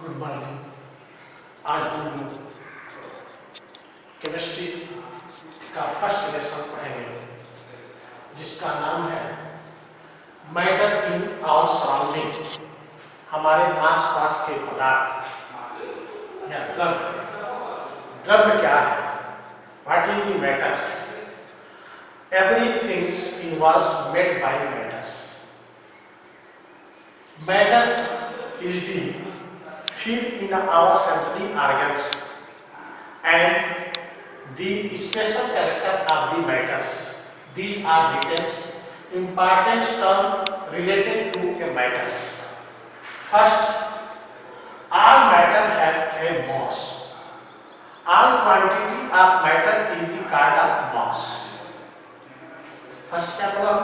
Good morning. आज हम लोग केमिस्ट्री का फर्स्ट लेसन पढ़ेंगे जिसका नाम है मैटर इन आवर सराउंडिंग। हमारे आसपास के पदार्थ या द्रव्य। द्रव्य क्या है? What is the matters? Everything involves made by matters. Matters is the field in our sensory organs and the special character of the matters. These are details, important term related to a matters. First, all matter have a mass. All quantity of matter is called mass. First problem,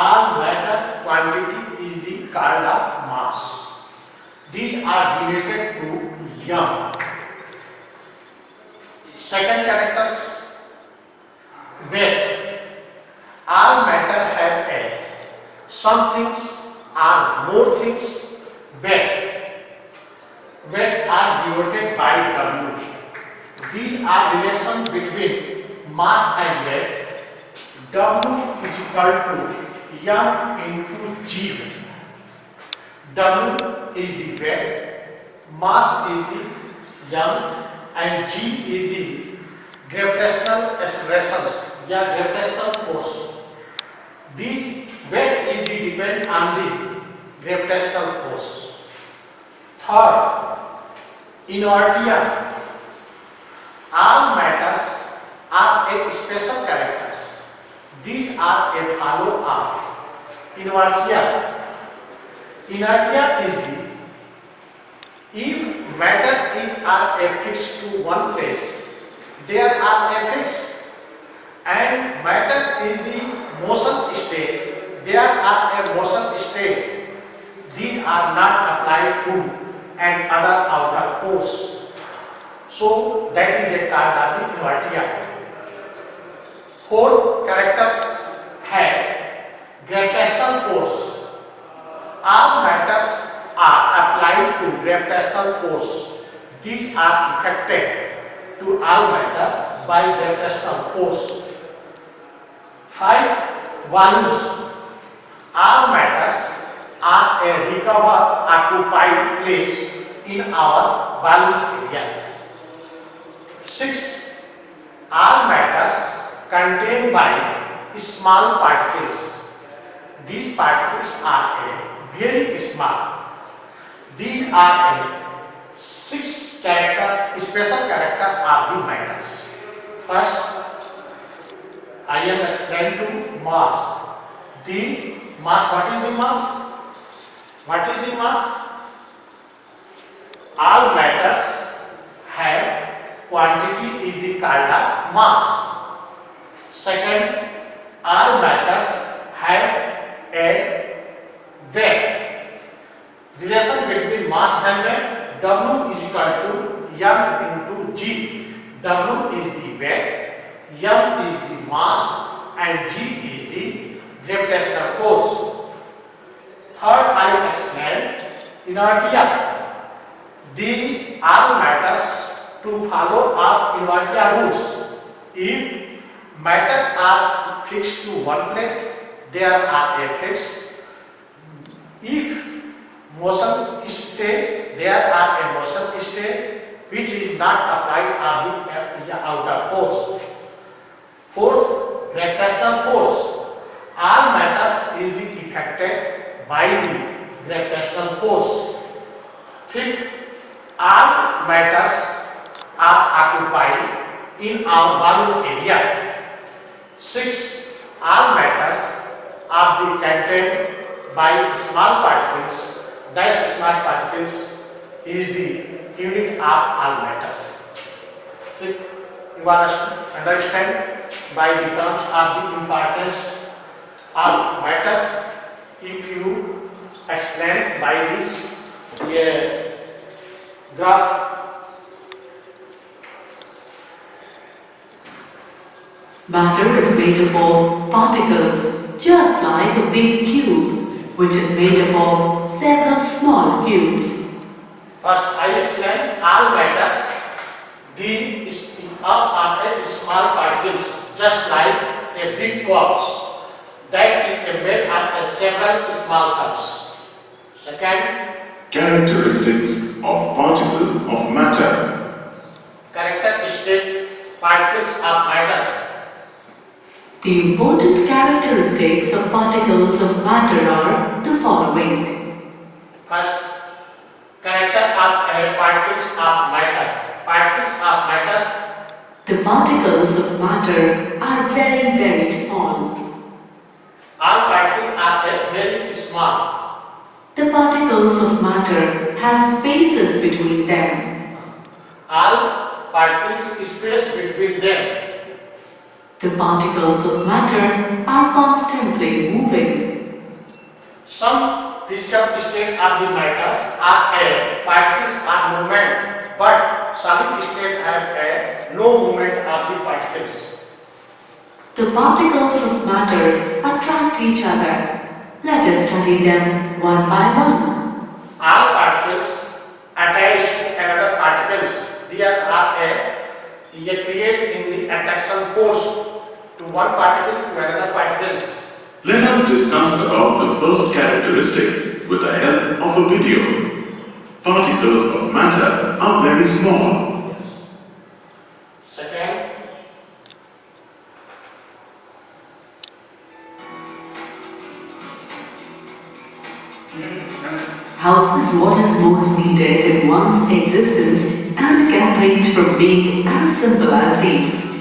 all matter quantity is called mass. These are related to m. Second characters, weight. All matter have a. Some things are more things. Weight. Weight are denoted by W. These are relation between mass and weight. W is equal to m into g. W is the weight, mass is the m, and g is the gravitational accelerations या gravitational force. The weight is the depend on the gravitational force. Third, inertia. All matters are a special characters. These are a follow of inertia. Inertia is the if matter are affixed to one place, there are affixed, and matter is the motion state, there are a motion state. These are not applied to an other outer force. So that is a called the inertia. Four characters have gravitational force. All matters are applied to gravitational force. These are affected to all matter by gravitational force. 5 volumes. All matters are a recover occupied place in our volumes area. 6 all matters contained by small particles. These particles are a very small. These are a 6 character special character of the matters. First, I am explained to mass. The mass, what is the mass? What is the mass? All matters have quantity is the called mass. Second, all matters have a weight. Relation between mass and weight, W is equal to m into g. W is the weight, m is the mass, and g is the gravitational force. Third, I explained inertia. The all matters to follow up inertia rules. If matter are fixed to one place, there are a fixed. If motion state, there are a motion state which is not applied on the outer force. Fourth, gravitational force. All matters is affected by the gravitational force. Fifth, all matters are occupied in our volume area. Sixth, all matters are contained by small particles. That small particles is the unit of all matters. You understand by the terms of the importance of matters. If you explain by this graph. Matter is made up of particles, just like a big cube, which is made up of several small cubes. First, I explain all matters. The up are a small particles, just like a big corpse that is made up of several small cups. Second, Characteristics of particle of matter. characteristic particles of matters. The important characteristics of particles of matter are the following. First, character of particles of matter. Particles of matters. The particles of matter are very, very small. All particles are very small. The particles of matter have spaces between them. All particles space between them. The particles of matter are constantly moving. Some physical state of the matters are air. Particles are movement, but solid state have no movement of the particles. The particles of matter attract each other. Let us study them one by one. All particles attached to another particles. There are they create in the attraction force to one particle to another particles. Let us discuss about the first characteristic with the help of a video. Particles of matter are very small. Yes. Second, House is what is most needed in one's existence and can range from being as simple as these.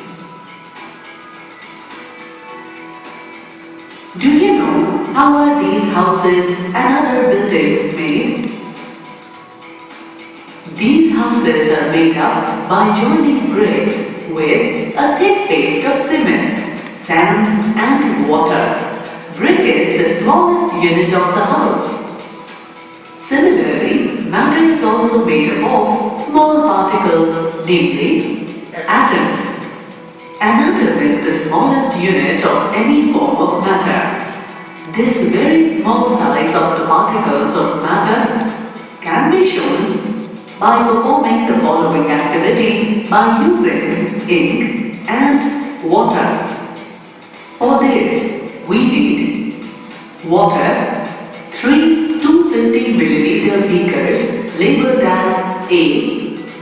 Do you know how are these houses and other buildings made? These houses are made up by joining bricks with a thick paste of cement, sand and water. Brick is the smallest unit of the house. Similarly, matter is also made up of small particles, namely atoms. An atom is the smallest unit of any form of matter. This very small size of the particles of matter can be shown by performing the following activity by using ink and water. For this, we need water, 3 250 milliliter beakers labeled as A,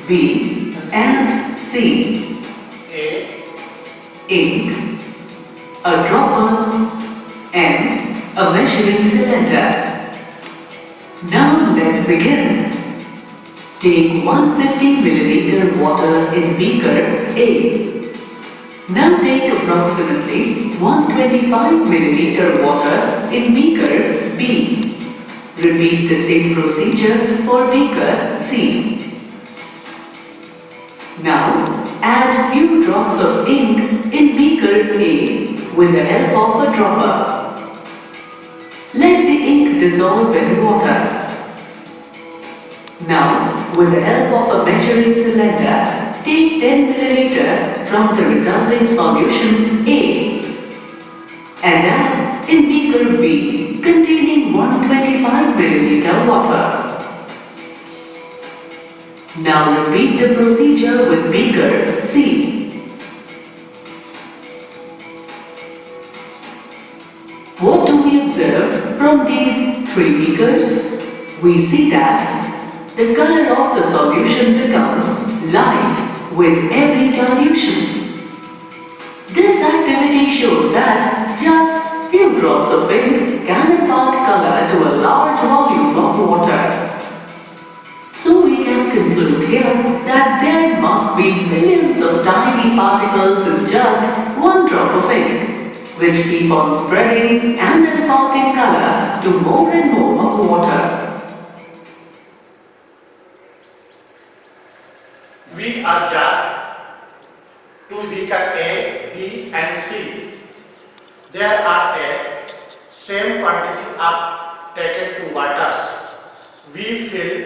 B and C, A, ink, a dropper and a measuring cylinder. Now let's begin. Take 150 milliliter water in beaker A. Now take approximately 125 milliliter water in beaker B. Repeat the same procedure for beaker C. Now add few drops of ink in beaker A with the help of a dropper. Let the ink dissolve in water. Now, with the help of a measuring cylinder, take 10 milliliter from the resulting solution A and add in beaker B containing 125 milliliter water. Now repeat the procedure with beaker C. What do we observe from these three beakers? We see that the color of the solution becomes light with every dilution. This activity shows that just few drops of ink can impart color to a large volume of water. So we can conclude here that there must be millions of tiny particles in just one drop of ink, which keep on spreading and imparting color to more and more of water. we observe two beaker A, B and C. There are a same quantity of taken to waters. We fill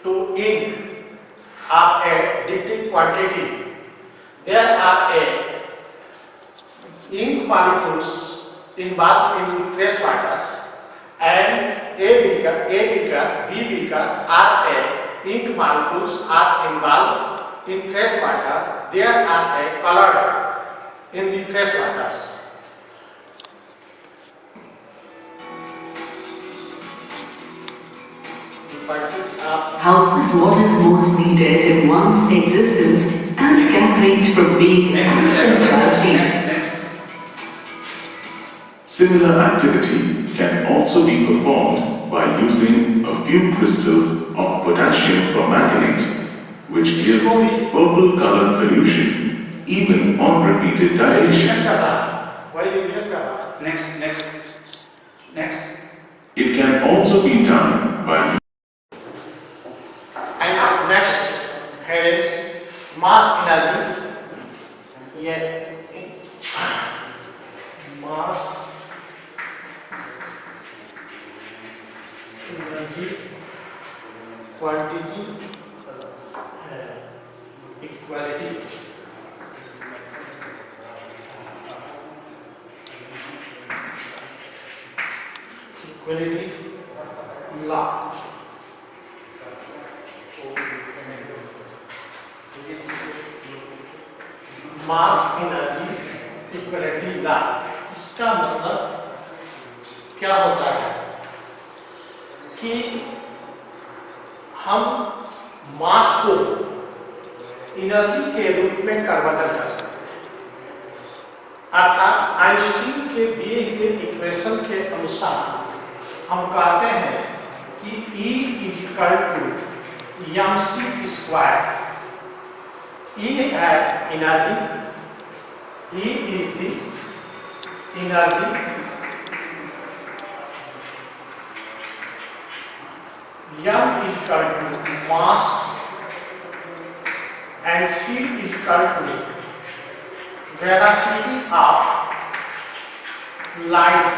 to ink of a distinct quantity. There are a ink molecules involved in fresh waters and A beaker, B beaker are a ink molecules are involved in fresh water, there are a colored in the fresh waters. The particles are Houses what is most needed in one's existence and can range from being as simple as things. Similar activity can also be performed by using a few crystals of potassium permanganate, which give purple colored solution even on repeated dilations. why revision कर रहा है? Next. It can also be done by And next head is mass energy. ये mass energy quantity equality. Equality law. Mass energy equality law, इसका मतलब क्या होता है कि हम मास को एनर्जी के रूप में कन्वर्ट कर सकते हैं। अर्थात आइंस्टीन के दिए हुए इक्वेशन के अनुसार हम कहते हैं कि E is equal to mc square. E है energy, E is the energy, M is equal to mass and C is equal to velocity of light.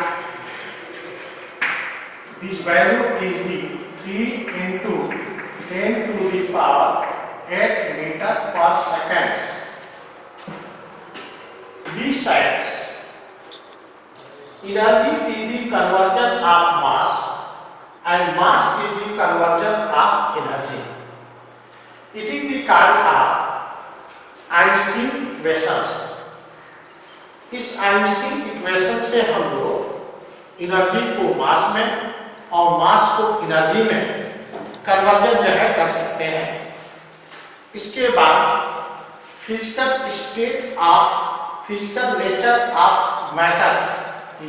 This value is the 3 into 10 to the power 8 meter per second. Besides, energy is the conversion of mass and mass is the conversion of energy. It is the kind of Einstein equations. इस Einstein equation से हम लोग energy को मास में और मास को energy में conversion जो है कर सकते हैं। इसके बाद physical state of physical nature of matters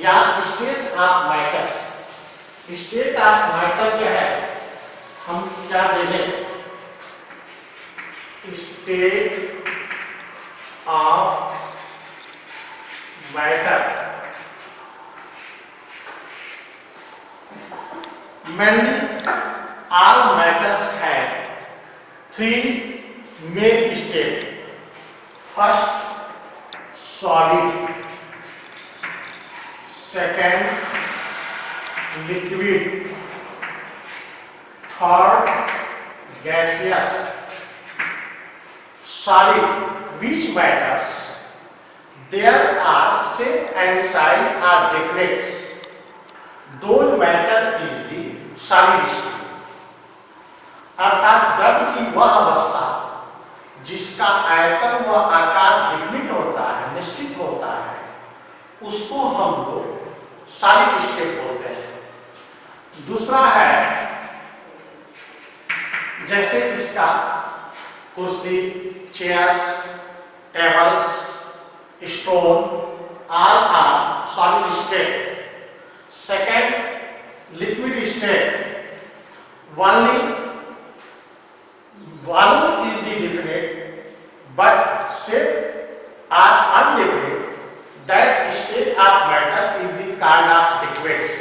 या state of matters, state of matter जो है हम क्या दे दें, state of matter. Mainly all matters have three main states. First, solid. Second, liquid. Third, gaseous. Solid, which matters? There are shape and size are definite. Those matter is the solid state. अर्थात द्रव की वह अवस्था जिसका आयतन व आकार definite होता है, निश्चित होता है, उसको हम लोग सॉलिड स्टेट बोलते हैं। दूसरा है जैसे इसका कुर्सी, chairs, tables, stone, all are solid state. Second, liquid state. Only volume is the definite, but shape are undefinite. That state of matter is the kind of liquids.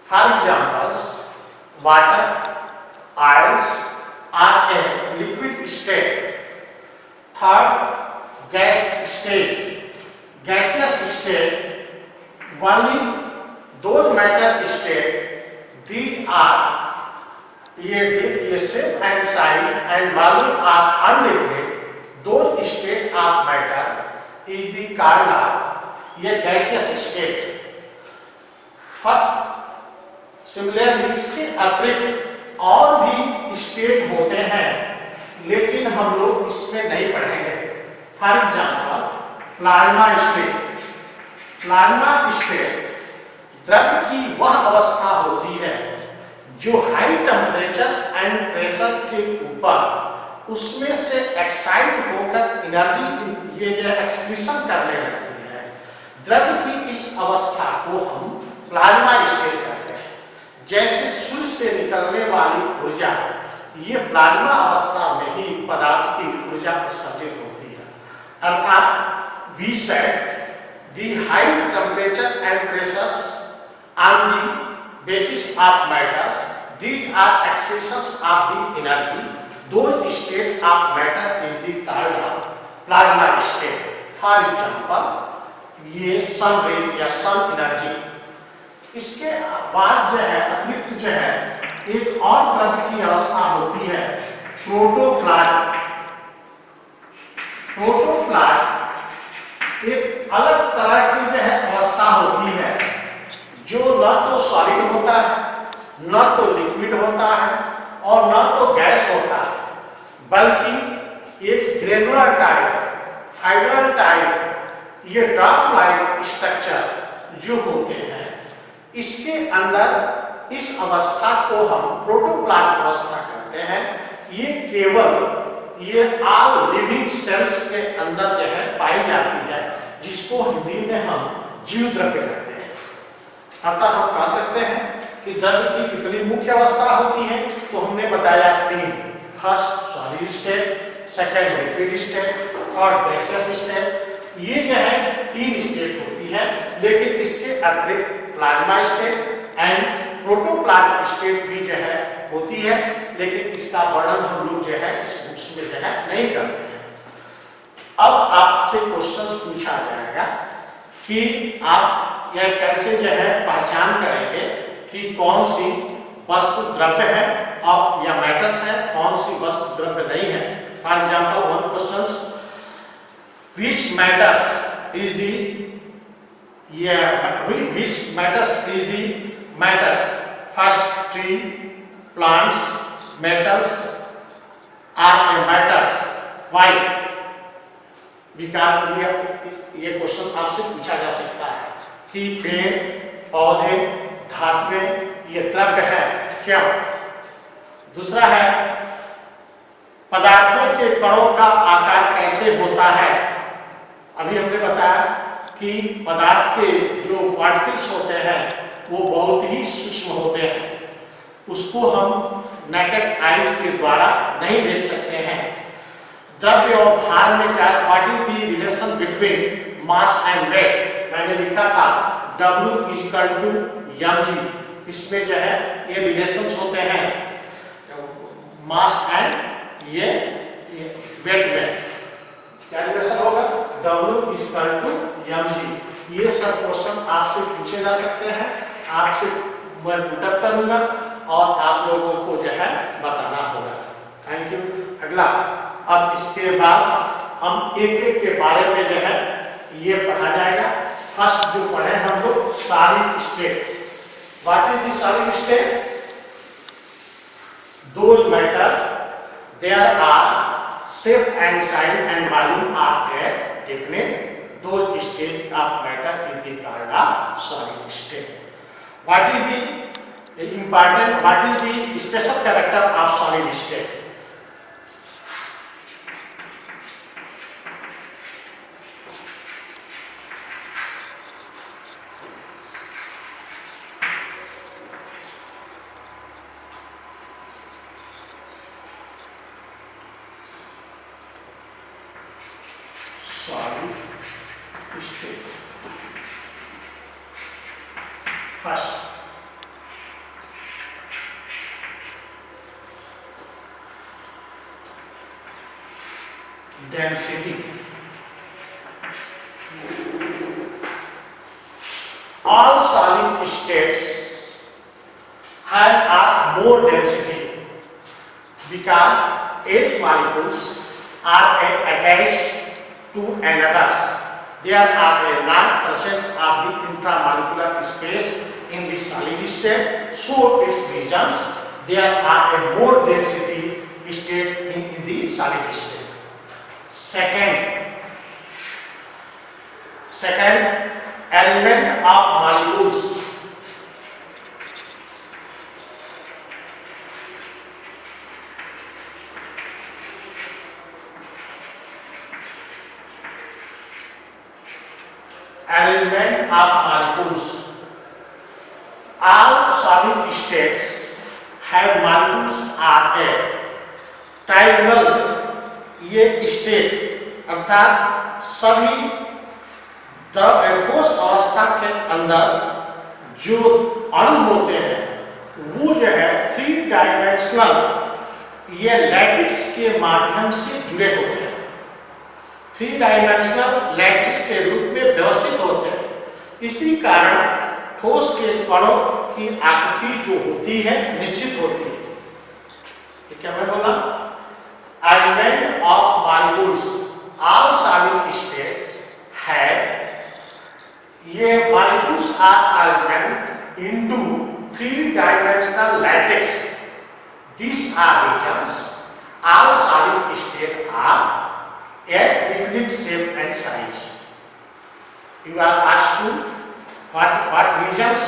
For examples, water, oils are a liquid state. Third, gas state. Gaseous state, only those matter state, these are ये shape and size and volume are undefinite. Those state of matter is the kind of ये gaseous state. Similarly, इसके अतिरिक्त और भी state होते हैं, लेकिन हम लोग इसमें नहीं पढ़ेंगे। For example plasma state. Plasma state द्रव्य की वह अवस्था होती है जो हाई टेम्परेचर एंड प्रेशर के ऊपर उसमें से एक्साइट होकर एनर्जी ये जो है एक्सक्रीशन करने लगती है। द्रव्य की इस अवस्था को हम प्लाज्मा स्टेट कहते हैं। जैसे सूर्य से निकलने वाली ऊर्जा, ये प्लाज्मा अवस्था में ही पदार्थ की ऊर्जा उत्सर्जित होती है। अर्थात we said the high temperature and pressures on the basis of matters, these are accretions of the energy. Those state of matter is the called plasma state. For example, ये सन रे या सन एनर्जी। इसके बाद जो है अतिरिक्त जो है एक और द्रव्य की अवस्था होती है प्रोटोप्लाज्म। प्रोटोप्लाज्म एक अलग तरह की जो है अवस्था होती है जो न तो सॉलिड होता है, न तो लिक्विड होता है और न तो गैस होता है, बल्कि एक ग्रेनुलर टाइप, फाइब्रल टाइप, ये ड्रॉप लाइक स्ट्रक्चर जो होते हैं, इसके अंदर इस अवस्था को हम प्रोटोप्लाज्म अवस्था कहते हैं। ये केवल ये ऑल लिविंग सेल्स के अंदर जो है पाई जाती है, जिसको हिंदी में हम जीव द्रव्य कहते हैं। अतः हम कह सकते हैं कि द्रव्य की कितनी मुख्य अवस्था होती है, तो हमने बताया 3। First solid state, second liquid state, third gaseous state. ये जो है 3 स्टेट होती है, लेकिन इसके अतिरिक्त plasma state and protoplasm state भी जो है होती है, लेकिन इसका वर्णन हम लोग जो है इस बुक्स में जो है नहीं करते हैं। अब आपसे क्वेश्चंस पूछा जाएगा कि आप यह कैसे जो है पहचान करेंगे कि कौन सी वस्तु द्रव्य है और या मैटर्स है, कौन सी वस्तु द्रव्य नहीं है। For example one question, which matters is the matters? First, tree, plants, metals are a matters. Why? because ये क्वेश्चन आपसे पूछा जा सकता है कि पेड़, पौधे, धातुएं ये द्रव्य है क्या? दूसरा है पदार्थों के कणों का आकार कैसे होता है? अभी हमने बताया कि पदार्थ के जो पार्टिकल्स होते हैं वो बहुत ही सूक्ष्म होते हैं, उसको हम नेकेड आइज के द्वारा नहीं देख सकते हैं। द्रव्य और भार में क्या, what is the relation between mass and weight? मैंने लिखा था W = mg। इसमें जो है ये रिलेशंस होते हैं मास एंड ये वेट में। क्या रिलेशन होगा? W = mg। ये सब क्वेश्चन आपसे पूछे जा सकते हैं, आपसे मैं पुटअप करूंगा और आप लोगों को जो है बताना होगा। Thank you. अगला, अब इसके बाद हम एक एक के बारे में जो है ये पढ़ा जाएगा। फर्स्ट जो पढ़े हम लोग solid state. What is the solid state? Those matter there are shape and size and volume are there definite, those state of matter is the called solid state. What is the important, what is the special character of solid state? Solid state. First, density. All solid states have a more density because each molecules are attached to another. There are a large percentage of the intramolecular space in the solid state, so its regions there are a more density state in the solid state. Second, arrangement of molecules. Arrangement of molecules. All solid states have molecules are a trigonal, ये state अर्थात सभी ठोस अवस्था के अंदर जो अणु होते हैं वो जो है 3 डायमेंशनल ये लैटिस के माध्यम से जुड़े होते हैं, 3 डायमेंशनल लैटिस के रूप में व्यवस्थित होते हैं। इसी कारण ठोस के कणों की आकृति जो होती है निश्चित होती है। क्या मैं बोला? Arrangement of molecules. All solid states have ये molecules are arranged into 3-dimensional lattice. These are regions. All solid states are a definite shape and size. You are asked to what regions?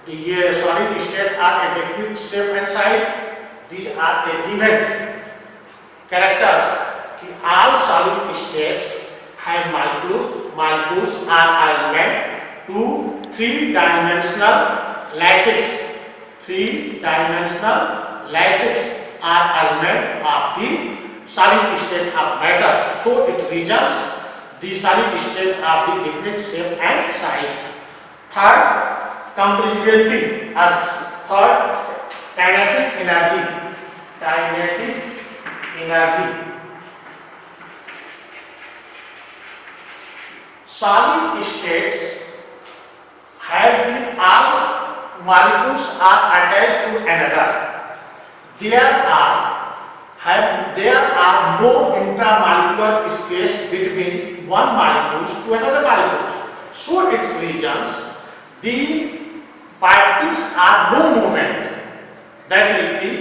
ये solid states are a definite shape and size. These are a given characters कि all solid states have molecules are arranged to 3-dimensional lattice. 3-dimensional lattice are arranged of the solid state of matter. So it regions the solid state of the different shape and size. Third, compressibility or third, kinetic energy. Solid states have the all molecules are attached to another. There are no intramolecular space between one molecule to another molecule. So its regions, the particles are no movement. That is the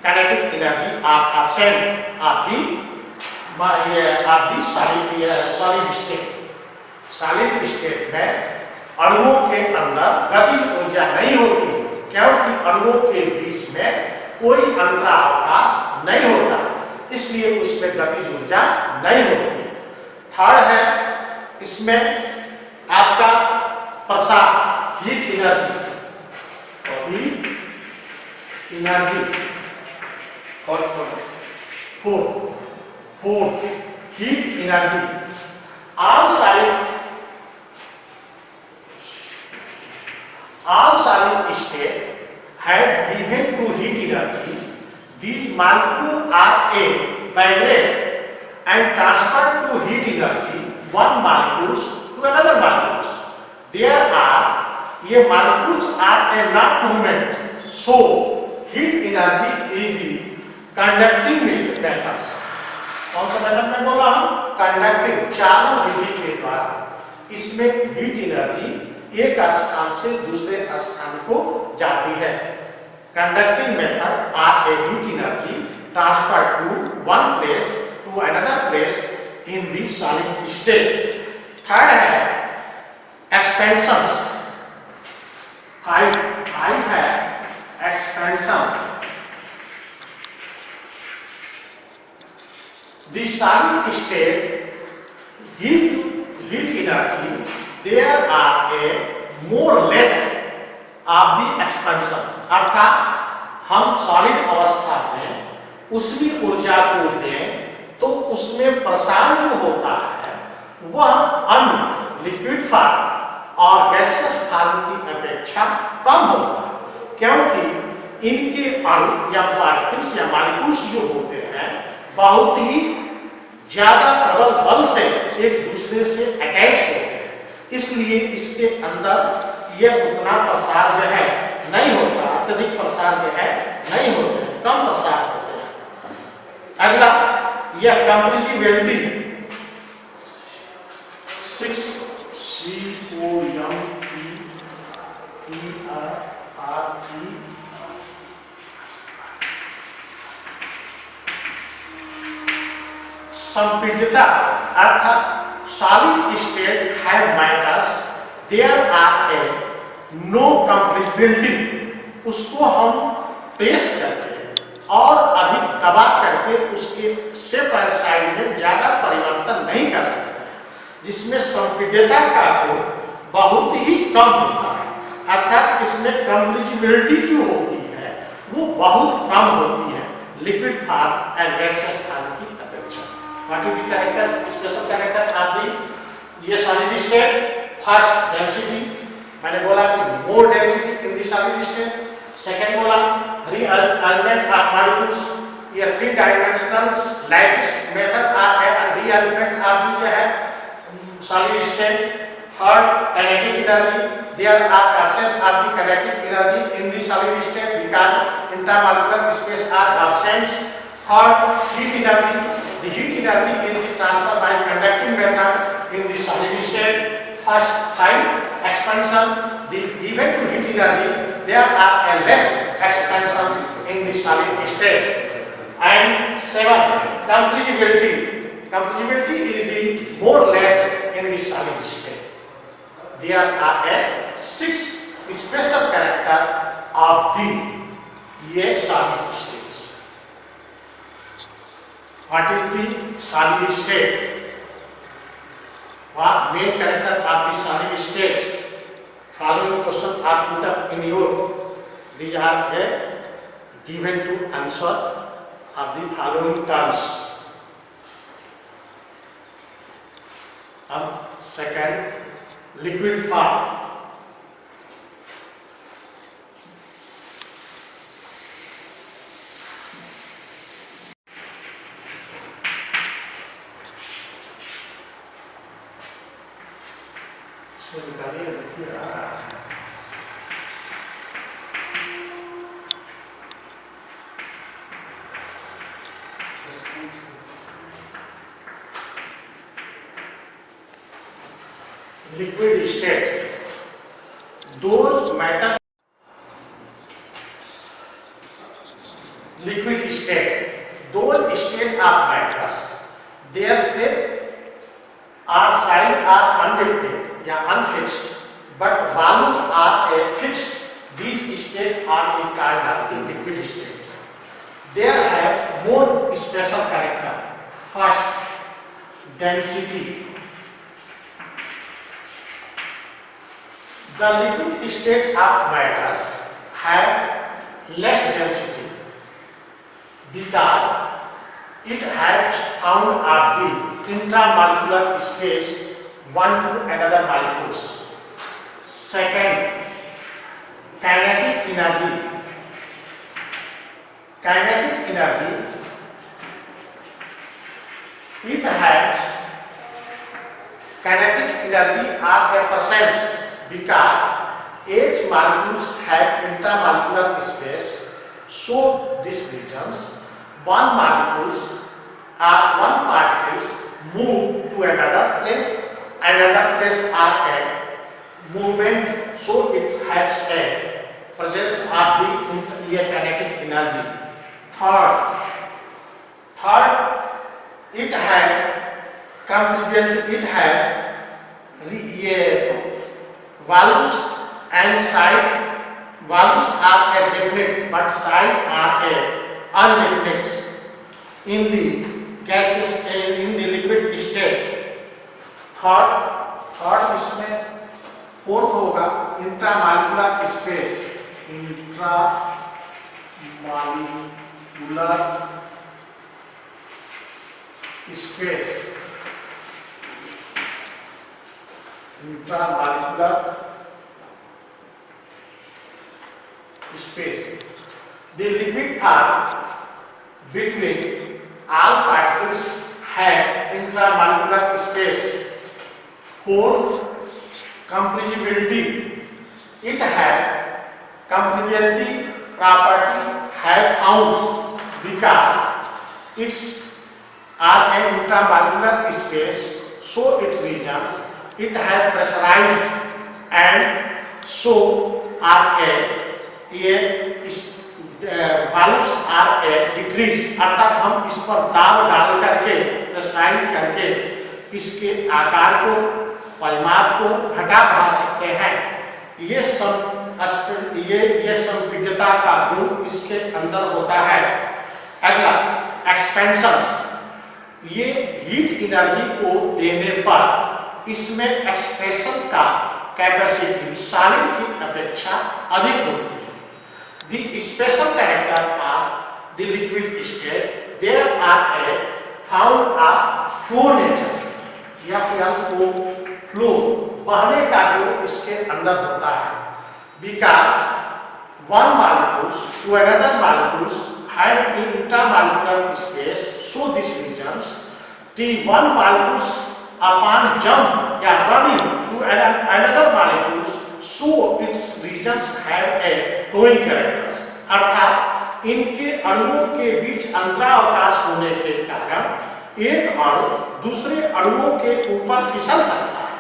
kinetic energy of absent of the solid state. Solid state में अणुओं के अंदर गतिज ऊर्जा नहीं होती क्योंकि अणुओं के बीच में कोई अंतरावकाश नहीं होता, इसलिए उसमें गतिज ऊर्जा नहीं होती। थर्ड है इसमें आपका प्रसार हीट एनर्जी और fourth heat energy. All solid state have given to heat energy. These molecules are vibrate and transferred to heat energy one molecules to another molecules. ये molecules are a not movement. So heat energy is the conducting methods. कौन सा method में बोला हम? Conducting चालन विधि के द्वारा इसमें हीट एनर्जी एक स्थान से दूसरे स्थान को जाती है। Conducting method are a heat energy transfer to one place to another place in the solid state. Third है एक्सपेंशन। फाइव है expansion. The solid state give heat energy. There are a more or less of the expansion. अर्थात हम solid अवस्था में उष्मीय ऊर्जा को दें तो उसमें प्रसार जो होता है वह अन्य लिक्विड फॉर्म और गैसियस फॉर्म की अपेक्षा कम होता है क्योंकि इनके अणु या पार्टिकल्स या मॉलिक्यूल्स जो होते हैं बहुत ही ज्यादा प्रबल बल से एक दूसरे से अटैच होते हैं, इसलिए इसके अंदर यह उतना प्रसार जो है नहीं होता, अत्यधिक प्रसार जो है नहीं होते, कम प्रसार होते हैं। अगला यह कंप्रेसिबिलिटी 6COMPERT संपीडितता अर्थात solid state have matters there are a no compressibility, उसको हम पेश करके और अधिक दबा करके उसके सेपर साइड में ज्यादा परिवर्तन नहीं कर सकते, जिसमें संपीड्यता का गुण बहुत ही कम होता है, अर्थात इसमें कंप्रेसिबिलिटी जो होती है वो बहुत कम होती है liquid form and gaseous form की अपेक्षा। What is the character, special character of the ये सॉलिड स्टेट? फर्स्ट डेंसिटी, मैंने बोला कि more density in the solid state. Second बोला रीअरेंजमेंट ऑफ मॉलिक्यूल्स, ये 3 dimensional lattice method of rearrangement of जो है solid state. Third kinetic energy, there are absence of the kinetic energy in the solid state because intermolecular space are absent. Third, heat energy, the heat energy is the transfer by conducting method in the solid state. First, 5 expansion, the given to heat energy there are a less expansion in the solid state. And 7, compressibility, compressibility is the more or less in the solid state. There are a 6 special character of the ये solid states. What is the solid state? What main character of the solid state? Following question are put up in your. These are given to answer of the following terms. अब second, liquid form. इसको निकालिए, देखिए आ रहा है। Liquid state, those matter. Liquid state, those state of matters, their shape or size are undefined या unfixed, but values are a fixed. These states are in called the liquid state. They have more special character. First, density. The liquid state of matters have less density because it has found of the intramolecular space one to another molecules. Second, kinetic energy. Kinetic energy, it has kinetic energy are a presence because each molecules have intramolecular space, so these regions, one molecules or one particles move to another place are a movement, so it has a presence of the kinetic energy. Third, it has compressibility, it has values and size. Values are a definite but size are a undefinite in the gaseous in the liquid state. Third इसमें fourth होगा intramolecular space. Intramolecular space, intramolecular space. The liquid form between all particles have intramolecular space. Fourth, compressibility. It has compressibility property have found because it's are an intramolecular space, so its regions it has pressurized and so are values are a decrease, अर्थात हम इस पर दाब डाल करके pressurise करके इसके आकार को, परिमाप को घटा बढ़ा सकते हैं। ये संपीड्यता का गुण इसके अंदर होता है। अगला एक्सपेंशन, ये हीट एनर्जी को देने पर इसमें एक्सप्रेशन का कैपेसिटी सॉलिड की अपेक्षा अधिक होती है। The special character of the liquid state, there are a found a flow nature, या फिर फ्लो बहने का जो इसके अंदर होता है। Because one molecules to another molecules have intermolecular space, so this regions the one molecules upon jump या running to another molecules, so its regions have a flowing characters, अर्थात इनके अणुओं के बीच अंतरावकाश होने के कारण एक अणु दूसरे अणुओं के ऊपर फिसल सकता है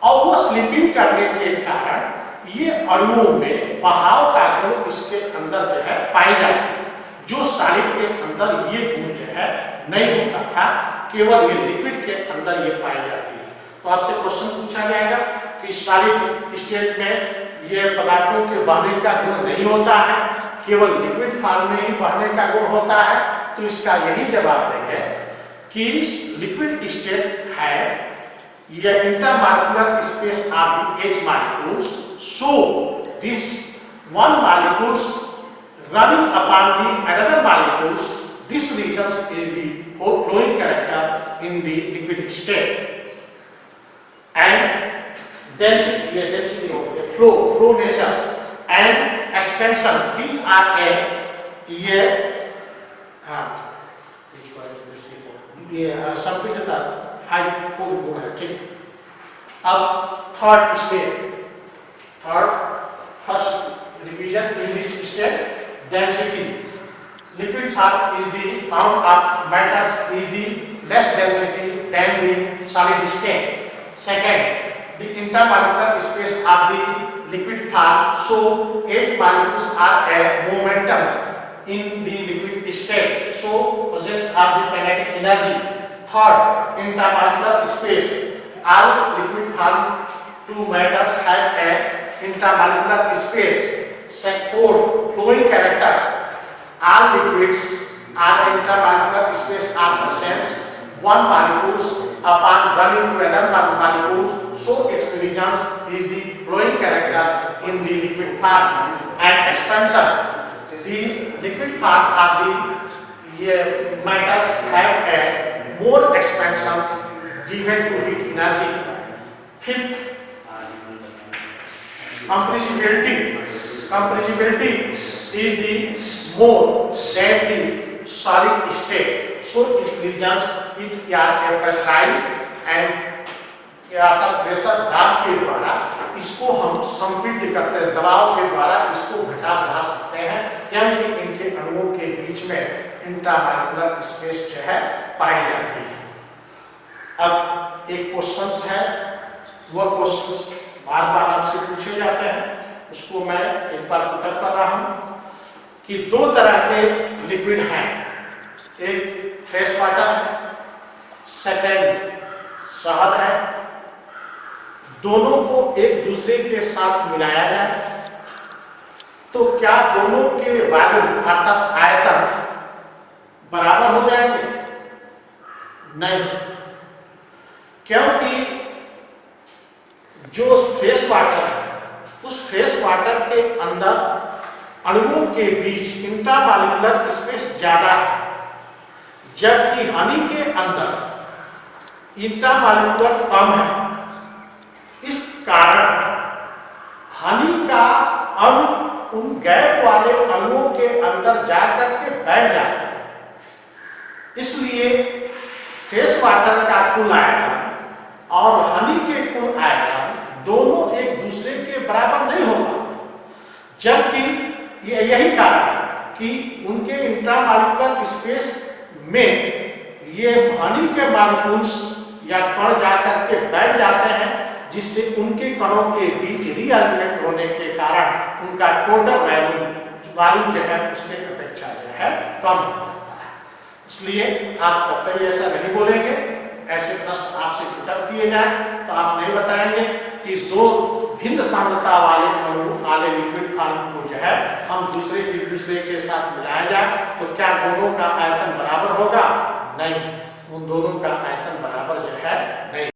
और वो स्लिपिंग करने के कारण ये अणुओं में बहाव का गुण इसके अंदर जो है पाई जाती है, जो सॉलिड के अंदर ये गुण जो है नहीं होता था, केवल ये लिक्विड के अंदर ये पाई जाती है। तो आपसे क्वेश्चन पूछा जाएगा कि सॉलिड स्टेट में ये पदार्थों के बहने का गुण नहीं होता है, केवल लिक्विड फॉर्म में ही बहने का गुण होता है। तो इसका यही जवाब देंगे कि लिक्विड स्टेट है ये intermolecular space of the H molecules, so this one molecules running upon the another molecules, this region is the flowing character in the liquid state. And density of a flow nature and expansion, these are संपीड़ितता 5 गुण है, ठीक। अब third state, first revision in this state, density. Liquid form is the form of matters is the less density than the solid state. Second, the intermolecular space of the liquid form, so H molecules are a momentum in the liquid state, so presence of the kinetic energy. Third, intermolecular space, all liquid form two matters have a intermolecular space. Fourth, flowing characters, all liquids are intermolecular space are present, one molecules upon running to another molecules, so its regions is the flowing character in the liquid form. And expansion, these liquid form of the matters have a more expansions given to heat energy. Fifth, compressibility is the more than the solid state, so it regions it are pressurized and अर्थात pressure दाब के द्वारा इसको हम संपीड़ित करते हैं, दबाव के द्वारा इसको घटा बढ़ा सकते हैं, क्योंकि इनके अणुओं के बीच में इंट्रामॉलिक्यूलर स्पेस जो है पाई जाती है। अब एक क्वेश्चंस है, वह क्वेश्चंस बार बार आपसे पूछे जाते हैं, उसको मैं एक बार पुटअप कर रहा हूं कि दो तरह के लिक्विड हैं, एक फ्रेश वाटर है, सेकेंड शहद है। दोनों को एक दूसरे के साथ मिलाया जाए तो क्या दोनों के वॉल्यूम अर्थात आयतन बराबर हो जाएंगे? नहीं, क्योंकि जो फ्रेश वाटर है उस फ्रेश वाटर के अंदर अणुओं के बीच इंट्रामॉलिक्यूलर स्पेस ज्यादा है, जबकि हनी के अंदर इंट्रामॉलिक्यूलर कम है। इस कारण हनी का अणु उन गैप वाले अणुओं के अंदर जाकर के बैठ जाता है, इसलिए फ्रेश वाटर का कुल आयतन और हनी के कुल आयतन दोनों एक दूसरे के बराबर नहीं हो पाते, जबकि यही कारण है कि उनके इंट्रामॉलिक्यूलर स्पेस में ये हनी के मॉलिक्यूल्स या कण जाकर के बैठ जाते हैं, जिससे उनके कणों के बीच रीअरेंजमेंट होने के कारण उनका टोटल वॉल्यूम जो है उसके अपेक्षा जो है कम हो जाता है। इसलिए आप कतई ऐसा नहीं बोलेंगे। ऐसे प्रश्न आपसे पुटअप किए जाए तो आप नहीं बताएंगे कि दो भिन्न सांद्रता वाले अणु वाले लिक्विड फॉर्म को जो है हम एक दूसरे के साथ मिलाया जाए तो क्या दोनों का आयतन बराबर होगा? नहीं, उन दोनों का आयतन बराबर जो है नहीं।